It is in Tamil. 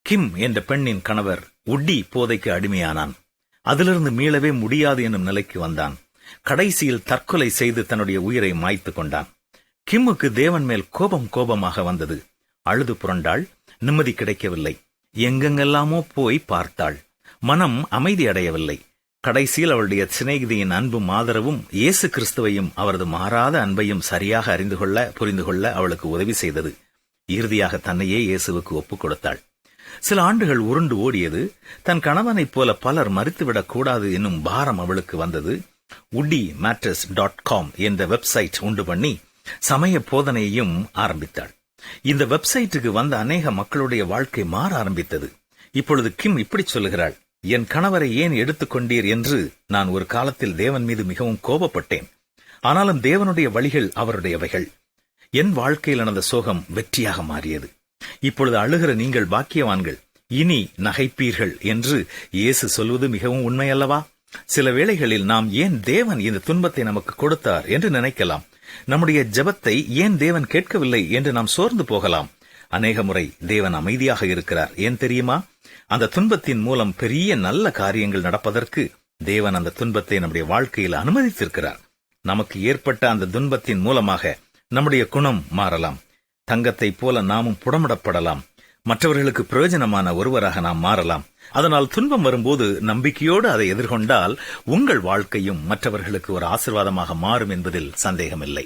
கிம் என்ற பெண்ணின் கணவர் உட்டி போதைக்கு அடிமையானான். அதிலிருந்து மீளவே முடியாது என்னும் நிலைக்கு வந்தான். கடைசியில் தற்கொலை செய்து தன்னுடைய உயிரை மாய்த்து கொண்டான். கிம்முக்கு தேவன் மேல் கோபமாக வந்தது. அழுது புரண்டாள். நிம்மதி கிடைக்கவில்லை. எங்கெங்கெல்லாமோ போய் பார்த்தாள். மனம் அமைதி அடையவில்லை. கடைசியில் அவளுடைய சிநேகிதியின் அன்பும் ஆதரவும் இயேசு கிறிஸ்துவையும் அவரது மாறாத அன்பையும் சரியாக புரிந்து கொள்ள அவளுக்கு உதவி செய்தது. இறுதியாக தன்னையே இயேசுவுக்கு ஒப்புக் கொடுத்தாள். சில ஆண்டுகள் உருண்டு ஓடியது. தன் கணவனைப் போல பலர் மறித்துவிடக் கூடாது என்னும் பாரம் அவளுக்கு வந்தது. woodymactress.com என்ற வெப்சைட் உண்டு பண்ணி சமய போதனையையும் ஆரம்பித்தாள். இந்த வெப்சைட்டுக்கு வந்த அநேக மக்களுடைய வாழ்க்கை மாற ஆரம்பித்தது. இப்பொழுது கிம் இப்படி சொல்லுகிறாள், என் கணவரை ஏன் எடுத்துக்கொண்டீர் என்று நான் ஒரு காலத்தில் தேவன் மீது மிகவும் கோபப்பட்டேன். ஆனாலும் தேவனுடைய வழிகள் அவருடையவைகள். என் வாழ்க்கையில் நடந்த சோகம் வெற்றியாக மாறியது. இப்பொழுது அழுகிற நீங்கள் பாக்கியவான்கள், இனி நகைப்பீர்கள் என்று இயேசு சொல்வது மிகவும் உண்மையல்லவா? சில வேளைகளில் நாம் ஏன் தேவன் இந்த துன்பத்தை நமக்கு கொடுத்தார் என்று நினைக்கலாம். நம்முடைய ஜெபத்தை ஏன் தேவன் கேட்கவில்லை என்று நாம் சோர்ந்து போகலாம். அநேக முறை தேவன் அமைதியாக இருக்கிறார். ஏன் தெரியுமா? அந்த துன்பத்தின் மூலம் பெரிய நல்ல காரியங்கள் நடப்பதற்கு தேவன் அந்த துன்பத்தை நம்முடைய வாழ்க்கையில் அனுமதித்திருக்கிறார். நமக்கு ஏற்பட்ட அந்த துன்பத்தின் மூலமாக நம்முடைய குணம் மாறலாம். தங்கத்தைப் போல நாமும் புடமிடப்படலாம். மற்றவர்களுக்கு பிரயோஜனமான ஒருவராக நாம் மாறலாம். அதனால் துன்பம் வரும்போது நம்பிக்கையோடு அதை எதிர்கொண்டால் உங்கள் வாழ்க்கையும் மற்றவர்களுக்கு ஒரு ஆசீர்வாதமாக மாறும் என்பதில் சந்தேகமில்லை.